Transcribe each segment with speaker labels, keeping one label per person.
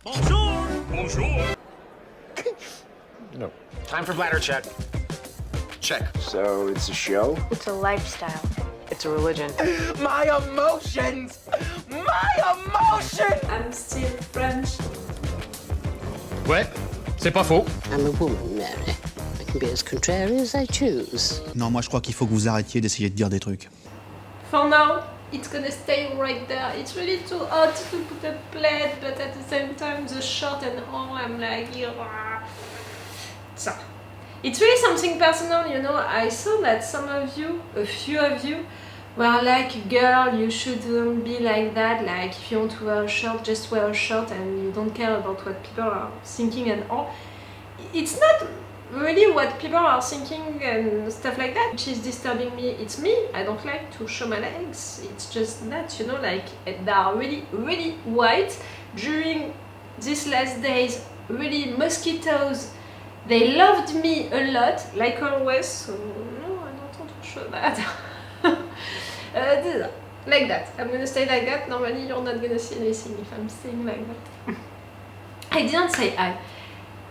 Speaker 1: Bonjour! Bonjour!
Speaker 2: No.
Speaker 1: Time for bladder check. Check.
Speaker 2: So it's a show?
Speaker 3: It's a lifestyle.
Speaker 4: It's a religion.
Speaker 2: My emotions! My emotions!
Speaker 5: I'm still French.
Speaker 6: Ouais, c'est pas faux.
Speaker 7: I'm a woman, Mary. I can be as contrary as I choose.
Speaker 8: Non, moi je crois qu'il faut que vous arrêtiez d'essayer de dire des trucs.
Speaker 5: For now, it's gonna stay right there. It's really too hot to put a plaid, but at the same time, the short and all, I'm like, so. It's really something personal, you know. I saw that some of you, a few of you, were like, girl, you shouldn't be like that. Like, if you want to wear a shirt, just wear a shirt and you don't care about what people are thinking and all. It's not really what people are thinking and stuff like that which is disturbing me. It's me. I don't like to show my legs. It's just that, you know, like, they are really, really white. During these last days, really mosquitoes, they loved me a lot, like always, so no, I don't want to show that. Like that. I'm gonna stay like that. Normally you're not gonna see anything if I'm staying like that. I didn't say hi.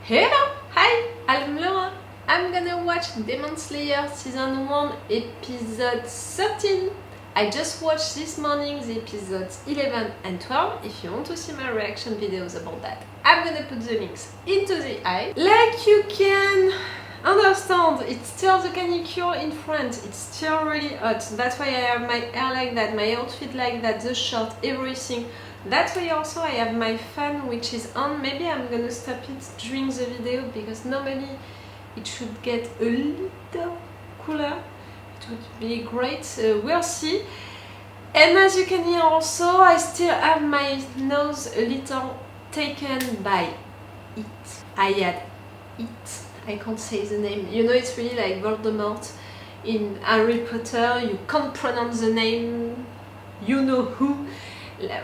Speaker 5: Hello! Hi! I'm Laura. I'm gonna watch Demon Slayer Season 1 Episode 13. I just watched this morning the episodes 11 and 12. If you want to see my reaction videos about that, I'm gonna put the links into the eye. Like you can understand, it's still the canicule in France. It's still really hot. That's why I have my hair like that, my outfit like that, the shirt, everything. That's why also I have my fan which is on. Maybe I'm gonna stop it during the video because normally it should get a little cooler. It would be great, we'll see. And as you can hear also, I still have my nose a little taken by it. I had it. I can't say the name. You know, it's really like Voldemort in Harry Potter. You can't pronounce the name. You know who.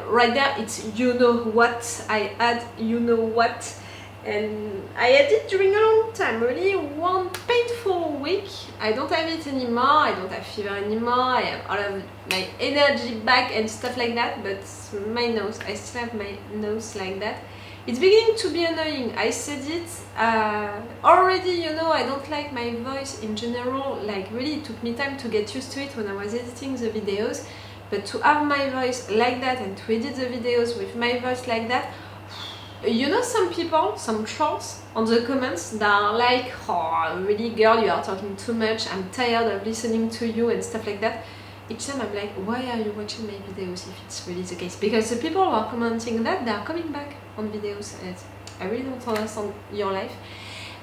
Speaker 5: Right there, it's you know what. I had you know what. And I had it during a long time, really one painful week. I don't have it anymore, I don't have fever anymore, I have all of my energy back and stuff like that, but my nose, I still have my nose like that. It's beginning to be annoying. I said it already, you know, I don't like my voice in general, like really it took me time to get used to it when I was editing the videos, but to have my voice like that and to edit the videos with my voice like that, you know, some people, some trolls on the comments that are like, oh, really girl, you are talking too much, I'm tired of listening to you and stuff like that. Each time I'm like, why are you watching my videos if it's really the case? Because the people who are commenting that, they are coming back on videos and I really don't understand your life.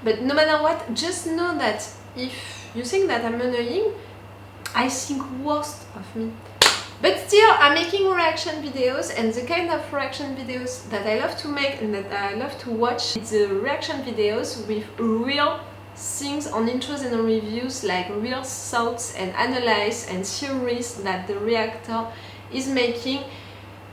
Speaker 5: But no matter what, just know that if you think that I'm annoying, I think worst of me. But still, I'm making reaction videos, and the kind of reaction videos that I love to make and that I love to watch is the reaction videos with real things on intros and reviews, like real thoughts and analysis and theories that the reactor is making.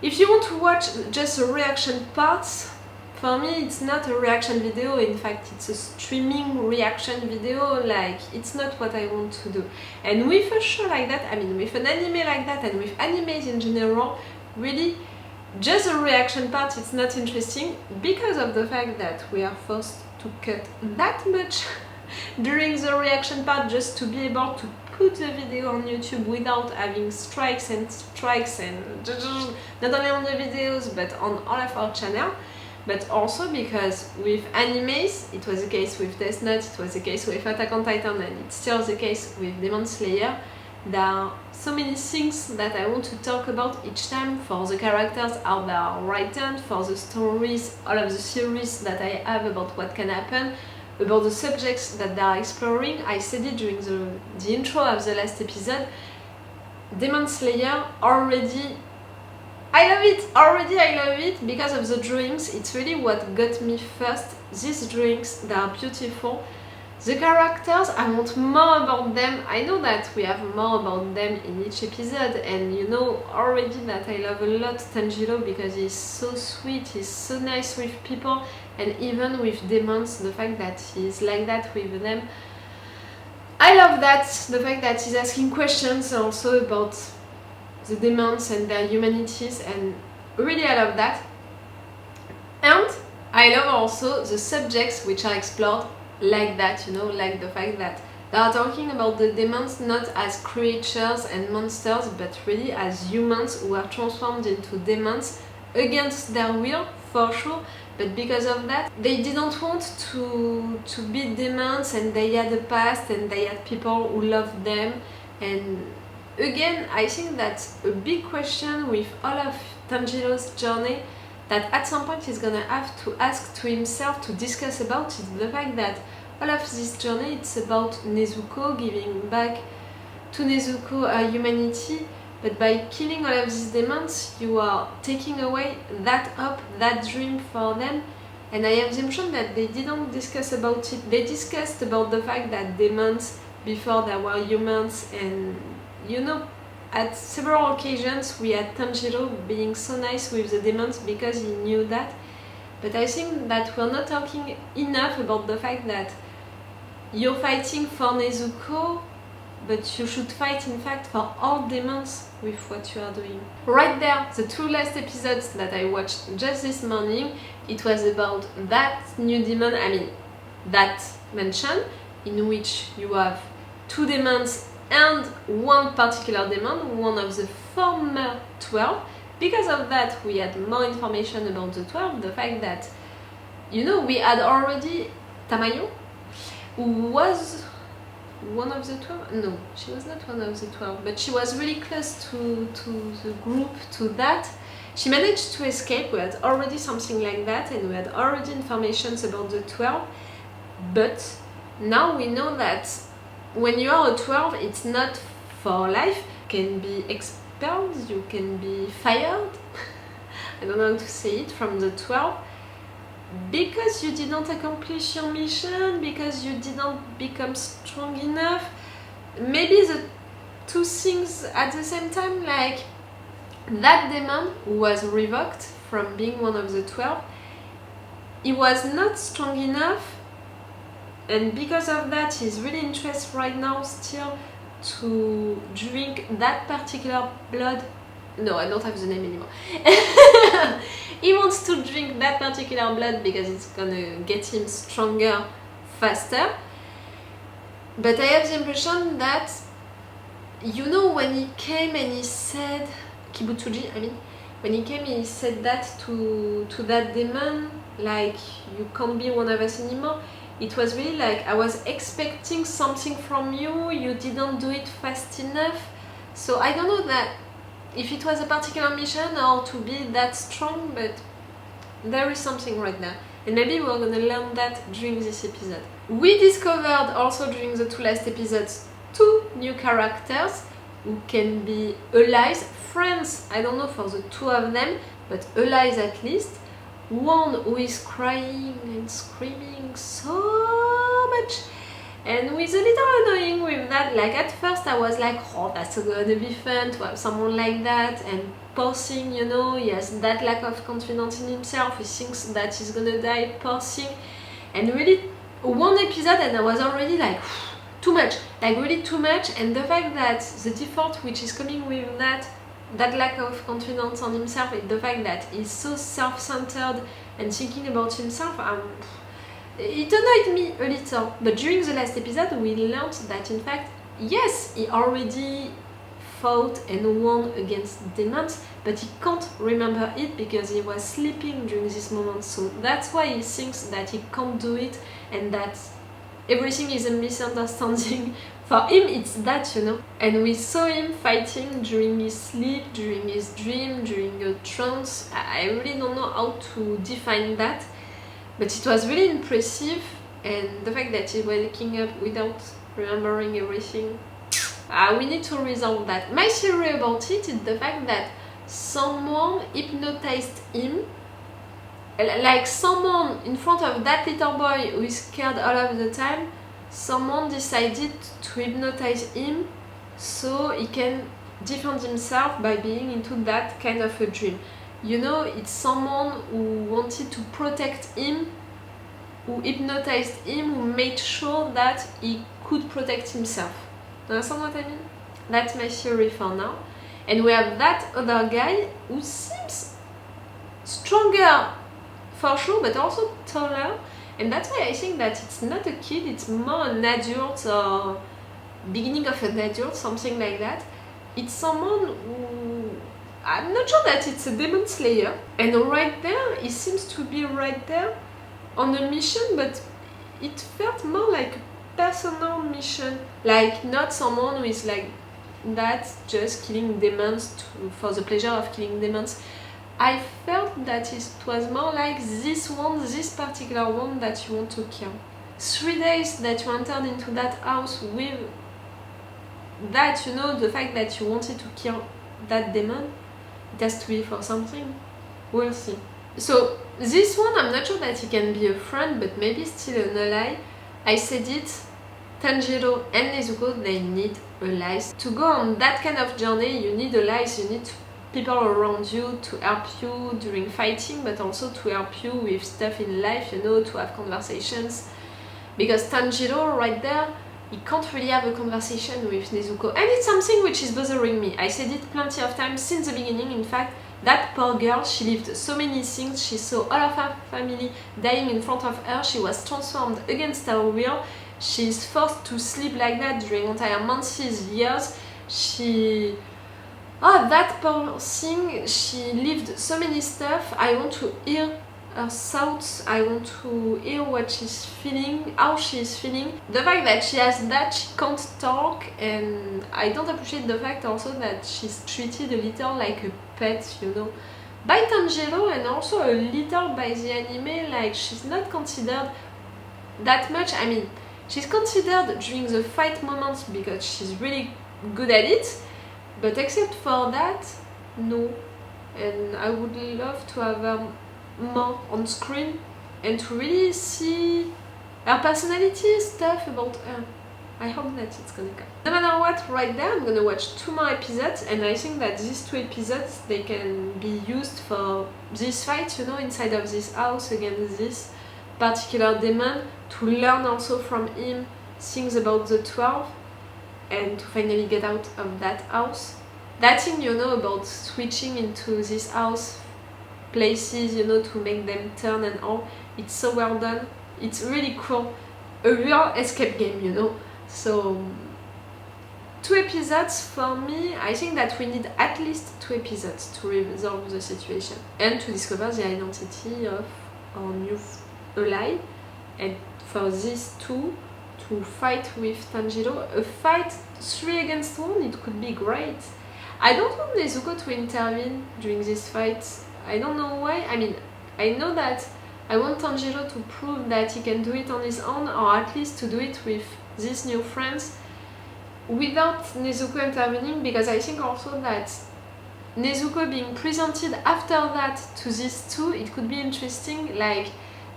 Speaker 5: If you want to watch just the reaction parts, for me it's not a reaction video, in fact it's a streaming reaction video, like it's not what I want to do. And with a show like that, I mean with an anime like that and with animes in general, really just a reaction part it's not interesting because of the fact that we are forced to cut that much during the reaction part just to be able to put the video on YouTube without having strikes and not only on the videos but on all of our channel. But also because with animes, it was the case with Death Note, it was the case with Attack on Titan, and it's still the case with Demon Slayer. There are so many things that I want to talk about each time, for the characters, how they are written, for the stories, all of the theories that I have about what can happen, about the subjects that they are exploring. I said it during the intro of the last episode. Demon Slayer already, I love it! Already I love it because of the drawings. It's really what got me first. These drawings, they are beautiful. The characters, I want more about them. I know that we have more about them in each episode, and you know already that I love a lot Tanjiro because he's so sweet, he's so nice with people, and even with demons, the fact that he's like that with them. I love that, the fact that he's asking questions also about the demons and their humanities, and really I love that. And I love also the subjects which are explored like that, you know, like the fact that they are talking about the demons not as creatures and monsters, but really as humans who are transformed into demons against their will, for sure. But because of that, they didn't want to be demons, and they had a past, and they had people who loved them. And again, I think that's a big question with all of Tanjiro's journey, that at some point he's gonna have to ask to himself, to discuss about it. The fact that all of this journey, it's about Nezuko, giving back to Nezuko her humanity, but by killing all of these demons, you are taking away that hope, that dream for them. And I have the impression that they didn't discuss about it. They discussed about the fact that demons, before there were humans, and you know, at several occasions we had Tanjiro being so nice with the demons because he knew that. But I think that we're not talking enough about the fact that you're fighting for Nezuko, but you should fight in fact for all demons with what you are doing. Right there, the 2 last episodes that I watched just this morning, it was about that new demon, I mean that mansion, in which you have 2 demons and 1 particular demon, one of the former 12. Because of that, we had more information about the 12, the fact that, you know, we had already Tamayo, who was one of the 12? No, she was not one of the 12, but she was really close to the group, to that. She managed to escape. We had already something like that, and we had already information about the 12. But now we know that when you are a 12, it's not for life. You can be expelled, you can be fired. I don't know how to say it, from the 12. Because you didn't accomplish your mission, because you didn't become strong enough. Maybe the 2 things at the same time, like that demon who was revoked from being one of the 12, he was not strong enough, and because of that he's really interested right now still to drink that particular blood. No, I don't have the name anymore. He wants to drink that particular blood because it's gonna get him stronger faster. But I have the impression that, you know, when he came and he said, Kibutsuji, I mean, when he came and he said that to that demon, like, you can't be one of us anymore, it was really like, I was expecting something from you, you didn't do it fast enough. So I don't know that if it was a particular mission or to be that strong, but there is something right now. And maybe we're gonna learn that during this episode. We discovered also during the 2 last episodes 2 new characters who can be allies, friends, I don't know for the 2 of them, but allies at least. One who is crying and screaming so much, and with a little annoying with that. Like at first I was like, oh, that's gonna be fun to have someone like that, and poor thing, you know, he has that lack of confidence in himself, he thinks that he's gonna die, poor thing. And really 1 episode and I was already like, too much, like really too much. And the fact that the default which is coming with that lack of confidence on himself, and the fact that he's so self-centered and thinking about himself, it annoyed me a little. But during the last episode we learned that in fact, yes, he already fought and won against demons, but he can't remember it because he was sleeping during this moment. So that's why he thinks that he can't do it, and that everything is a misunderstanding. For him it's that, you know. And we saw him fighting during his sleep, during his dream, during a trance. I really don't know how to define that, but it was really impressive. And the fact that he was waking up without remembering everything, we need to resolve that. My theory about it is the fact that someone hypnotized him, like someone in front of that little boy who is scared all of the time. Someone decided to hypnotize him so he can defend himself by being into that kind of a dream. You know, it's someone who wanted to protect him, who hypnotized him, who made sure that he could protect himself. Understand what I mean? That's my theory for now. And we have that other guy who seems stronger for sure, but also taller. And that's why I think that it's not a kid, it's more an adult or beginning of an adult, something like that. It's someone who... I'm not sure that it's a demon slayer. And right there, he seems to be right there on a mission, but it felt more like a personal mission. Like not someone who is like that, just killing demons for the pleasure of killing demons. I felt that it was more like this one, this particular one that you want to kill. 3 days that you entered into that house with that, you know, the fact that you wanted to kill that demon, it has to be for something. We'll see. So this one, I'm not sure that he can be a friend, but maybe still an ally. I said it, Tanjiro and Nezuko, they need allies. To go on that kind of journey, you need allies, you need people around you to help you during fighting, but also to help you with stuff in life, you know, to have conversations. Because Tanjiro, right there, he can't really have a conversation with Nezuko. And it's something which is bothering me. I said it plenty of times since the beginning, in fact. That poor girl, she lived so many things, she saw all of her family dying in front of her, she was transformed against her will, she's forced to sleep like that during entire months, years, she... Oh, that poor thing, she lived so many stuff. I want to hear her thoughts, I want to hear what she's feeling, how she's feeling. The fact that she has that, she can't talk, and I don't appreciate the fact also that she's treated a little like a pet, you know, by Tanjiro, and also a little by the anime, like she's not considered that much. I mean, she's considered during the fight moments because she's really good at it, but except for that, no. And I would love to have her more on screen and to really see her personality, stuff about her. I hope that it's gonna come. No matter what, right there, I'm gonna watch 2 more episodes, and I think that these 2 episodes, they can be used for this fight, you know, inside of this house against this particular demon, to learn also from him things about the 12, and to finally get out of that house. That thing, you know, about switching into this house places, you know, to make them turn and all, it's so well done. It's really cool. A real escape game, you know. So 2 episodes for me. I think that we need at least 2 episodes to resolve the situation and to discover the identity of our new ally, and for these 2 to fight with Tanjiro. A fight 3 against 1, it could be great. I don't want Nezuko to intervene during this fight. I don't know why. I mean, I know that I want Tanjiro to prove that he can do it on his own, or at least to do it with these new friends without Nezuko intervening, because I think also that Nezuko being presented after that to these 2, it could be interesting, like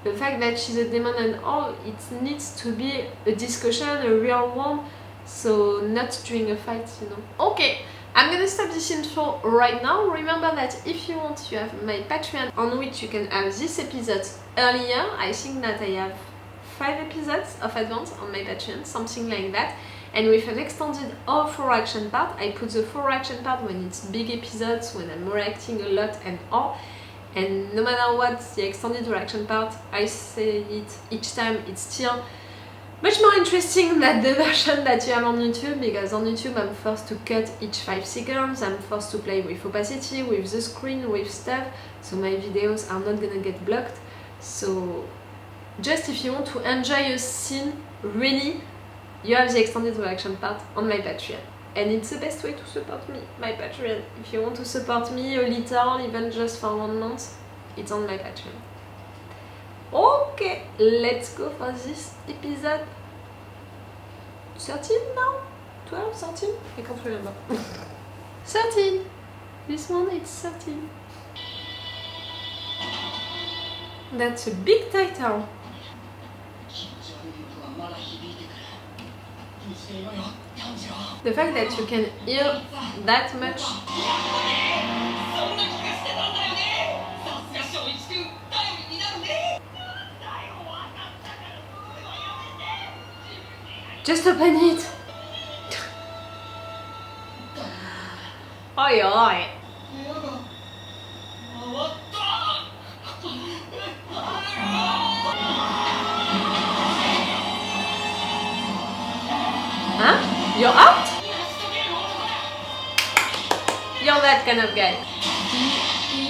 Speaker 5: the fact that she's a demon and all, it needs to be a discussion, a real one, so not during a fight, you know. Okay, I'm gonna stop this intro right now. Remember that if you want, you have my Patreon on which you can have this episode earlier. I think that I have 5 episodes of advance on my Patreon, something like that. And with an extended or 4 action part, I put the 4 action part when it's big episodes, when I'm reacting a lot and all. And no matter what, the extended reaction part, I say it each time, it's still much more interesting than the version that you have on YouTube, because on YouTube I'm forced to cut each 5 seconds, I'm forced to play with opacity, with the screen, with stuff, so my videos are not gonna get blocked. So just if you want to enjoy a scene, really, you have the extended reaction part on my Patreon. And it's the best way to support me, my Patreon. If you want to support me a little, even just for 1 month, it's on my Patreon. Okay, let's go for this episode 13 now? 12, 13? I can't remember. 13! This one, it's 13. That's a big title. The fact that you can hear that much. Just open it. Oi oi. kind of guy.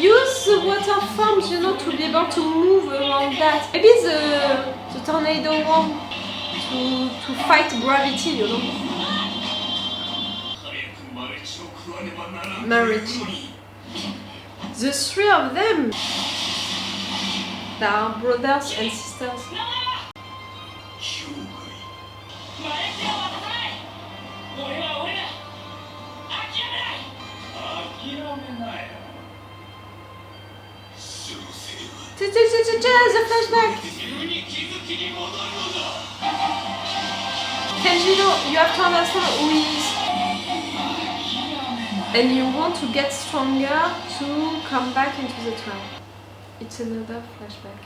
Speaker 5: Use the water forms, you know, to be able to move around that. Maybe the tornado one to fight gravity, you know. Marriage. The three of them, they are brothers and sisters. The flashback! Tanjiro, you have to understand who he is. And you want to get stronger to come back into the trial. It's another flashback.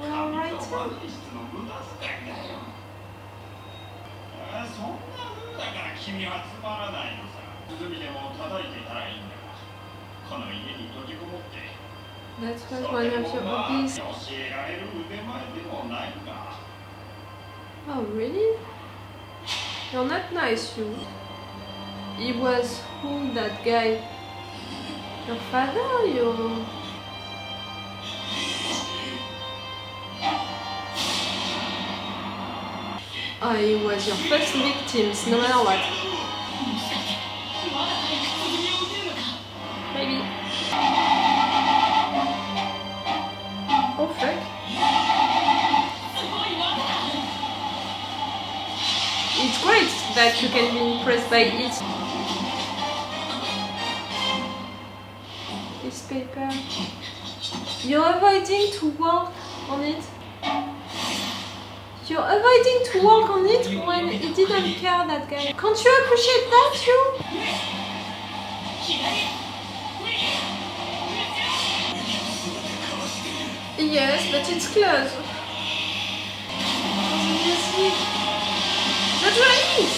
Speaker 5: Well, right.
Speaker 3: だから君はつまらないのさ。鼓でも叩いていたらいいんだ。この家に閉じこもって。
Speaker 5: That was one of your hobbies.
Speaker 3: 教えられる腕前でもないか。
Speaker 5: Oh, really? You're not nice, you. He was who, that guy? Your father or your... Oh, he was your first victims, no matter what. Maybe. Oh, fuck. It's great that you can be impressed by it. This paper. You're avoiding to work on it. You're avoiding to work on it when he didn't care, that guy. Can't you appreciate that, you? Yes, but it's close. That's what it is.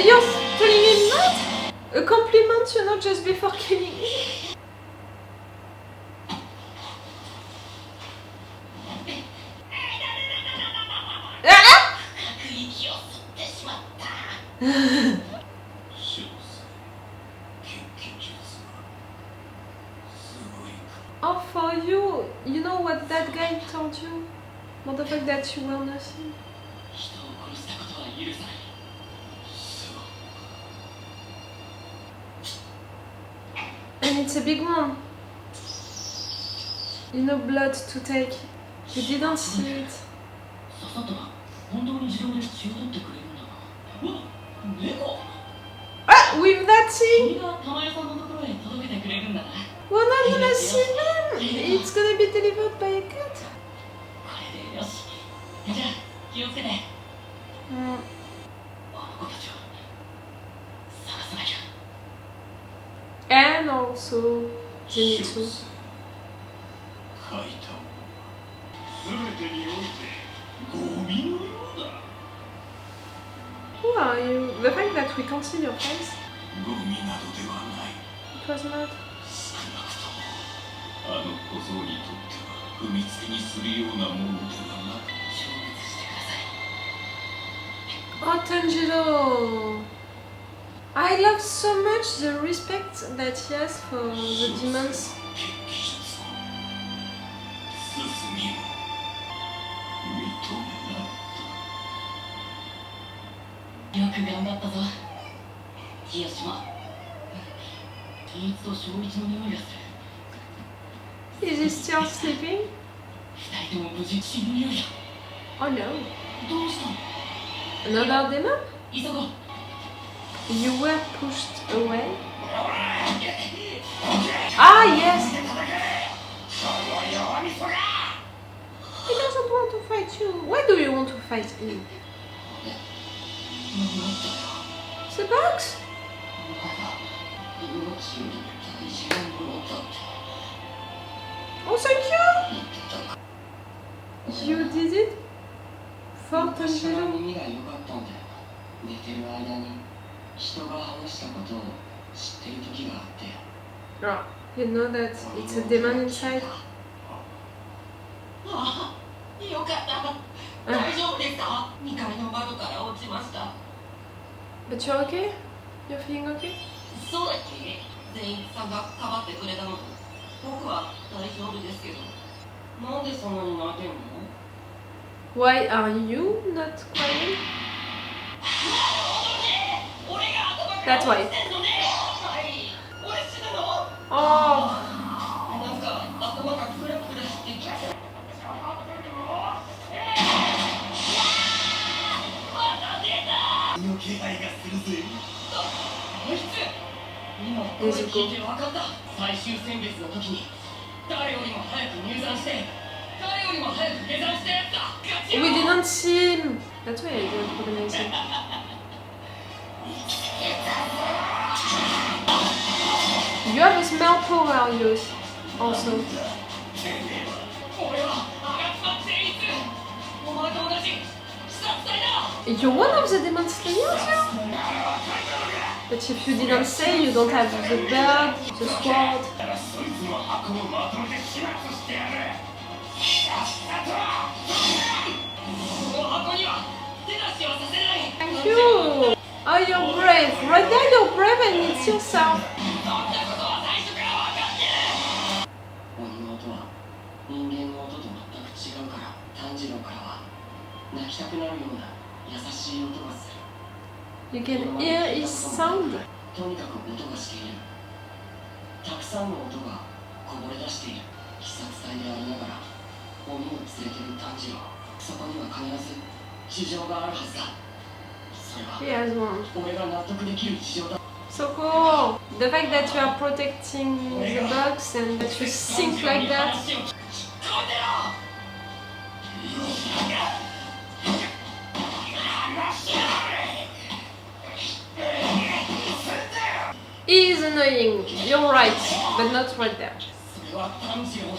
Speaker 5: You're telling him that? A compliment, you know, just before killing him? Oh, for you, you know what that guy told you? About the fact that you were nothing? And it's a big one. You know, blood to take. You didn't see it. Ah, with that thing! We're not gonna see them! It's gonna be delivered by a cat. And also Zenitsu. Who are you? The fact that we can't see your face? It was not. Oh, Tanjiro! I love so much the respect that he has for the demons. Is he still sleeping? Oh no. Another demon? You were pushed away? Ah, yes! He doesn't want to fight you. Why do you want to fight him? The box? Oh, thank you! You did it? For
Speaker 3: 昔は
Speaker 5: Tanjiro?
Speaker 3: 耳が良かったんで、寝てる間に人が話したことを知ってる時があって。
Speaker 5: Ah, you know that it's a demon inside?
Speaker 3: ああ、よかった。大丈夫ですか？2階の窓から落ちました。
Speaker 5: But you're okay? You're feeling okay?
Speaker 3: そうだっけ？全員さんがかばってくれたの。僕は大丈夫ですけど。なんでそんなに泣いてんの？
Speaker 5: Why are you not crying? That's why. Oh.
Speaker 3: なんか頭がクラクラしてきた。の気配がするぜ。あいつ、今声聞いて分かった。最終選別の時に誰よりも早く入山して誰よりも早く下山したやつだ。
Speaker 5: We didn't see him. That's why I didn't recognize him. You have a smell power, Yos. Also.
Speaker 3: 俺はあがつまっていつお前と同じ視察隊だ。
Speaker 5: You're one of the demon slayers, you? But if you didn't say, you don't have the bird, the sword.
Speaker 3: そいつの箱をまとめて始末してやる。この箱には手出しはさせない。
Speaker 5: Thank you! Oh, you're brave. Right there, you're brave and it's yourself.
Speaker 3: そんなことは最初から分かってる。鬼の音は人間の音と全く違うから、炭治郎からは泣きたくなるような優しい音がする。
Speaker 5: You can hear his sound.
Speaker 3: とにかく音がしている。たくさんの音がこぼれ出している。鬼殺隊でありながら鬼を連れてる炭治郎。そこには必ず事情があるはずだ。それは
Speaker 5: He has one.
Speaker 3: 俺が納得できる事情だ。
Speaker 5: So cool! The fact that you are protecting the bugs and that you think like that. He is annoying, you're right, but not right there.
Speaker 3: それは炭治郎の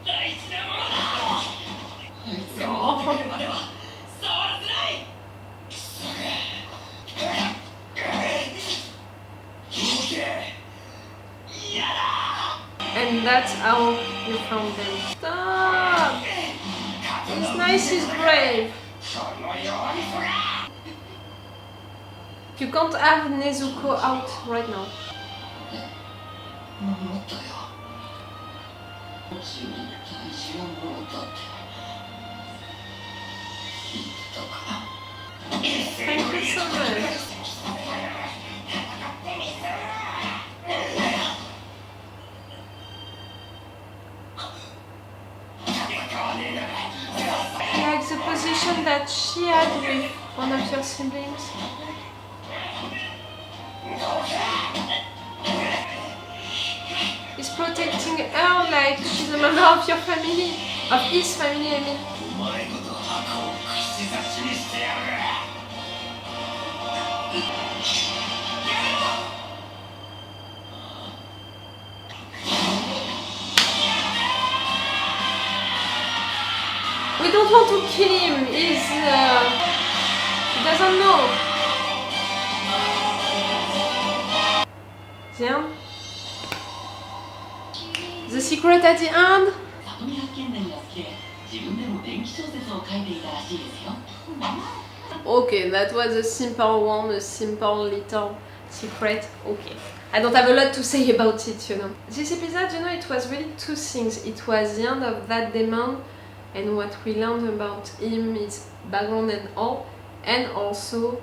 Speaker 3: 大事なものだ。あいつが戻ってくるまでは触らせない。
Speaker 5: And that's how you found them. Stop! He's nice, he's brave. You can't have Nezuko out right now.
Speaker 3: 守ったよ。命より大事なものだって言ったから。
Speaker 5: Thank you so much. Like the position that she had with one of your siblings. He's protecting her like she's a member of your family, of his family, I mean.
Speaker 3: お前ごと箱を串刺しにしてやる。
Speaker 5: We don't want to kill him. He doesn't know. Then the secret at the end.
Speaker 3: 里見八犬伝が好きで自分でも電気小説を書いていたらしいですよ。
Speaker 5: Okay, that was a simple one, a simple little secret. Okay. I don't have a lot to say about it, you know. This episode, you know, it was really two things. It was the end of that demon and what we learned about him, his background and all, and also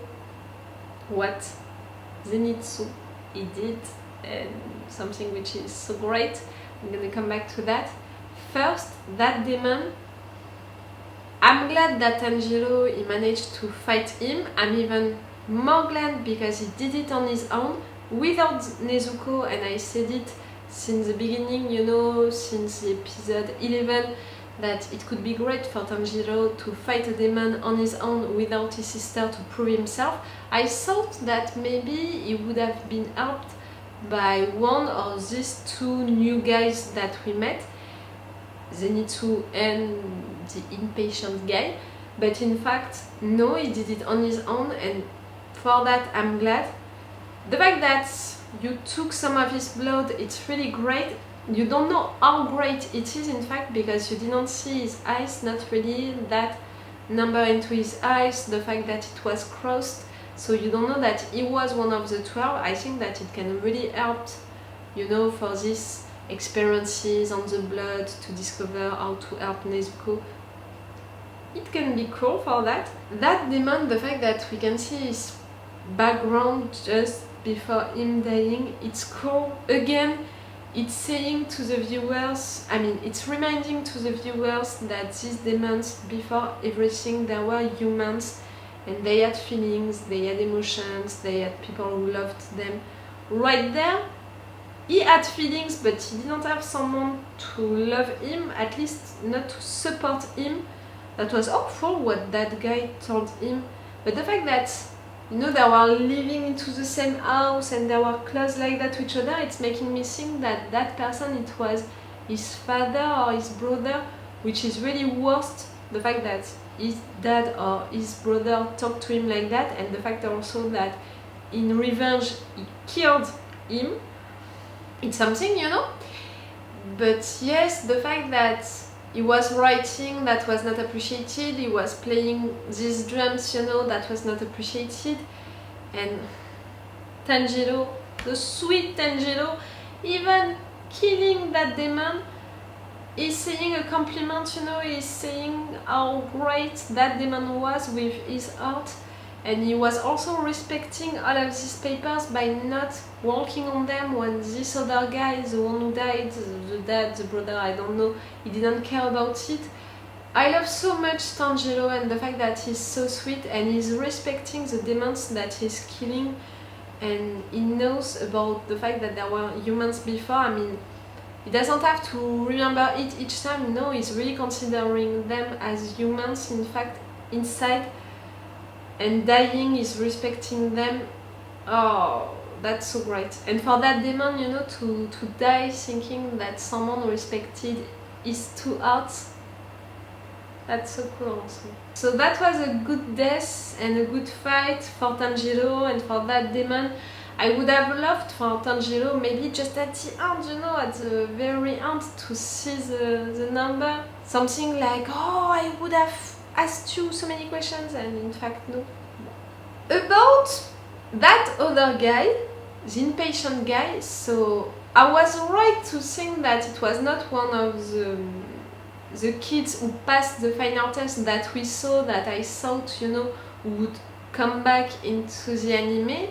Speaker 5: what Zenitsu he did, and something which is so great. I'm gonna come back to that. First, that demon, I'm glad that Tanjiro he managed to fight him. I'm even more glad because he did it on his own without Nezuko, and I said it since the beginning, you know, since the episode 11, that it could be great for Tanjiro to fight a demon on his own without his sister to prove himself. I thought that maybe he would have been helped by one of these two new guys that we met, Zenitsu and the impatient guy, but in fact no, he did it on his own, and for that I'm glad. The fact that you took some of his blood, it's really great. You don't know how great it is in fact, because you didn't see his eyes, not really that number into his eyes, the fact that it was crossed, so you don't know that he was one of the 12. I think that it can really help, you know, for these experiences on the blood, to discover how to help Nezuko. It can be cool for that. That demon, the fact that we can see his background just before him dying, it's cool. Again, it's saying to the viewers, I mean, it's reminding to the viewers that these demons, before everything, they were humans, and they had feelings, they had emotions, they had people who loved them. Right there, he had feelings, but he didn't have someone to love him, at least not to support him. That was awful what that guy told him. But the fact that, you know, they were living into the same house and they were close like that to each other, it's making me think that that person, it was his father or his brother, which is really worst. The fact that his dad or his brother talked to him like that, and the fact also that in revenge he killed him. It's something, you know. But yes, the fact that he was writing, that was not appreciated. He was playing these drums, you know, that was not appreciated. And Tanjiro, the sweet Tanjiro, even killing that demon, is saying a compliment, you know, he's saying how great that demon was with his art. And he was also respecting all of these papers by not working on them when this other guy, the one who died, the dad, the brother, I don't know, he didn't care about it. I love so much Tanjiro and the fact that he's so sweet and he's respecting the demons that he's killing, and he knows about the fact that there were humans before. I mean, he doesn't have to remember it each time, no, he's really considering them as humans, in fact, inside. And dying is respecting them. Oh, that's so great. And for that demon, you know, to die thinking that someone respected his two hearts, that's so cool also. So that was a good death and a good fight for Tanjiro and for that demon. I would have loved for Tanjiro maybe just at the end, you know, at the very end, to see the number. Something like, oh, I would have asked you so many questions, and in fact no. About that other guy, the impatient guy, so I was right to think that it was not one of the kids who passed the final test that we saw, that I thought, you know, would come back into the anime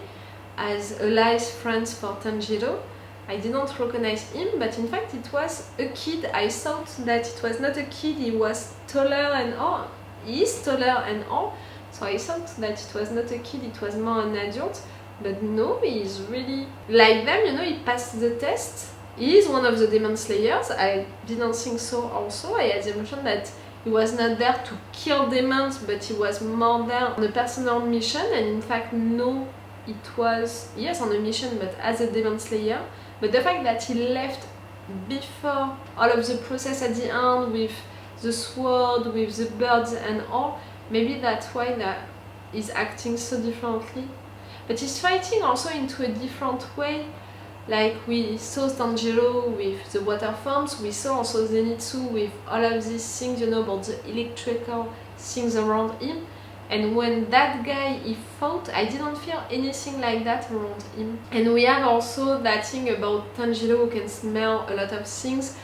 Speaker 5: as Ali's friends for Tanjiro. I didn't recognize him, but in fact it was a kid. I thought that it was not a kid, he was taller and all. He is taller and all, so I thought that it was not a kid, it was more an adult. But no, he is really like them, you know, he passed the test. He is one of the demon slayers. I didn't think so also. I had the impression that he was not there to kill demons, but he was more there on a personal mission, and in fact no, it was, yes, on a mission, but as a demon slayer. But the fact that he left before all of the process at the end with the sword, with the birds and all, maybe that's why that he's acting so differently. But he's fighting also into a different way. Like we saw Tanjiro with the water forms, we saw also Zenitsu with all of these things, you know, about the electrical things around him. And when that guy he fought, I didn't feel anything like that around him. And we have also that thing about Tanjiro who can smell a lot of things.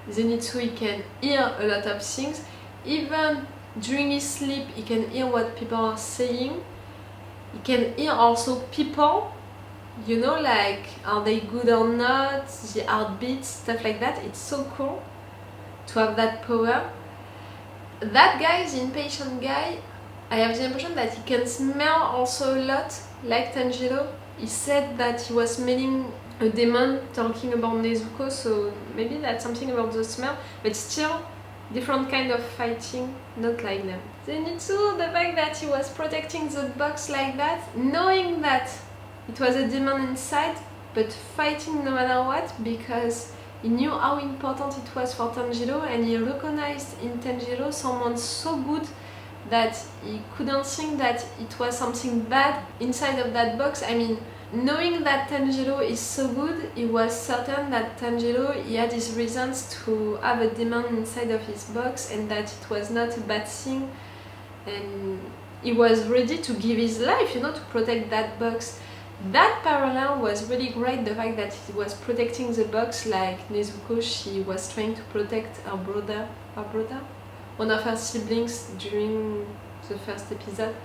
Speaker 5: Zenitsu, he can hear a lot of things. Even during his sleep, he can hear what people are saying. He can hear also people, you know, like are they good or not, the heartbeats, stuff like that. It's so cool to have that power. That guy, the impatient guy, I have the impression that he can smell also a lot, like Tanjiro. He said that he was smelling a demon talking about Nezuko, so maybe that's something about the smell, but still different kind of fighting, not like them. Zenitsu, the fact that he was protecting the box like that, knowing that it was a demon inside, but fighting no matter what, because He knew how important it was for Tanjiro, and he recognized in Tanjiro someone so good that he couldn't think that it was something bad inside of that box. I mean, knowing that Tanjiro is so good, he was certain that Tanjiro, he had his reasons to have a demon inside of his box and that it was not a bad thing, and he was ready to give his life, you know, to protect that box. That parallel was really great, the fact that he was protecting the box like Nezuko, she was trying to protect her brother, one of her siblings during the first episode.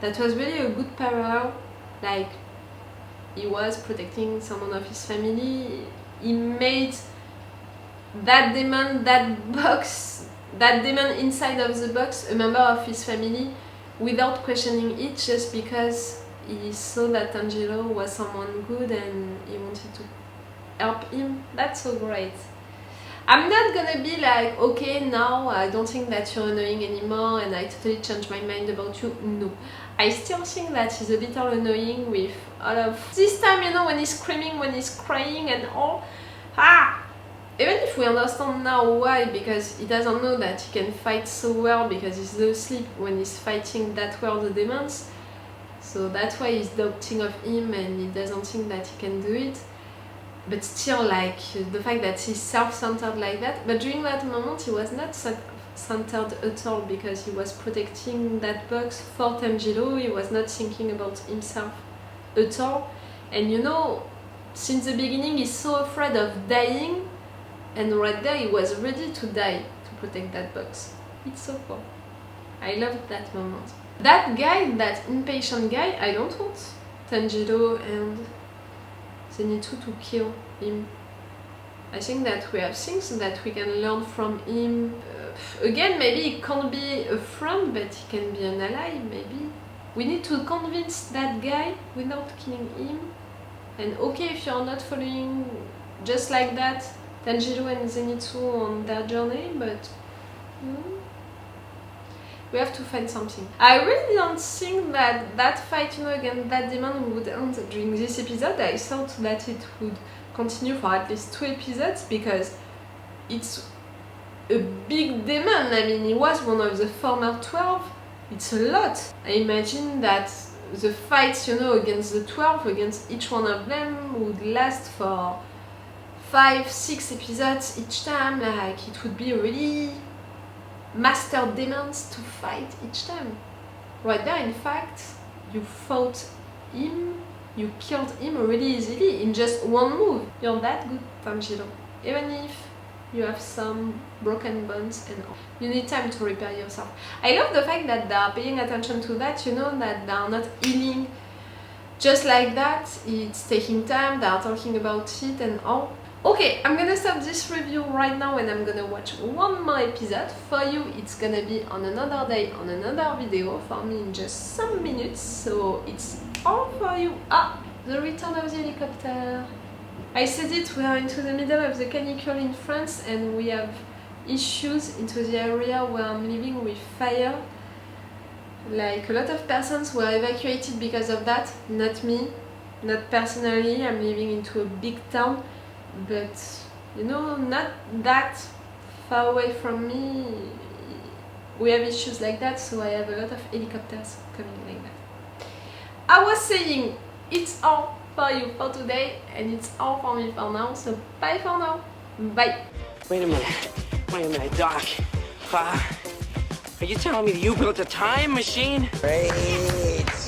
Speaker 5: That was really a good parallel, like he was protecting someone of his family. He made that demon, that box, that demon inside of the box a member of his family without questioning it, just because he saw that Tanjiro was someone good and he wanted to help him. That's so great. I'm not gonna be like, okay, now I don't think that you're annoying anymore and I totally changed my mind about you. No. I still think that he's a little annoying with all of this time, you know, when he's screaming, when he's crying and all. Even if we understand now why, because he doesn't know that he can fight so well because he's asleep when he's fighting that well the demons. So that's why he's doubting of him and he doesn't think that he can do it. But still, like, the fact that he's self-centered like that. But during that moment, he was not centered at all because he was protecting that box for Tanjiro. He was not thinking about himself at all. And you know, since the beginning, he's so afraid of dying. And right there, he was ready to die to protect that box. It's so cool. I loved that moment. That guy, that impatient guy, I don't want Tanjiro and Zenitsu to kill him. I think that we have things that we can learn from him. Again, maybe he can't be a friend, but he can be an ally, maybe. We need to convince that guy without killing him. And okay, if you're not following just like that Tanjiro and Zenitsu on their journey, but we have to find something. I really don't think that that fight, you know, against that demon would end during this episode. I thought that it would continue for at least 2 episodes because it's a big demon. I mean, he was one of the former 12. It's a lot. I imagine that the fights, you know, against the 12, against each one of them would last for 5-6 episodes each time. Like, it would be really master demons to fight each time. Right there, in fact, you fought him, you killed him really easily in just one move. You're that good, Tanjiro. Even if you have some broken bones and all. You need time to repair yourself. I love the fact that they are paying attention to that, you know, that they are not healing just like that. It's taking time, they are talking about it and all. Okay, I'm gonna stop this review right now and I'm gonna watch one more episode. For you, it's gonna be on another day, on another video. For me, in just some minutes, so it's all for you. The return of the helicopter. I said it, we are into the middle of the canicule in France and we have issues into the area where I'm living with fire. Like, a lot of persons were evacuated because of that. Not me, not personally. I'm living into a big town. But, you know, not that far away from me, we have issues like that, so I have a lot of helicopters coming like that. I was saying, it's all for you for today, and it's all for me for now, so bye for now. Bye.
Speaker 4: Wait a minute, Doc. Are you telling me that you built a time machine?
Speaker 2: Great.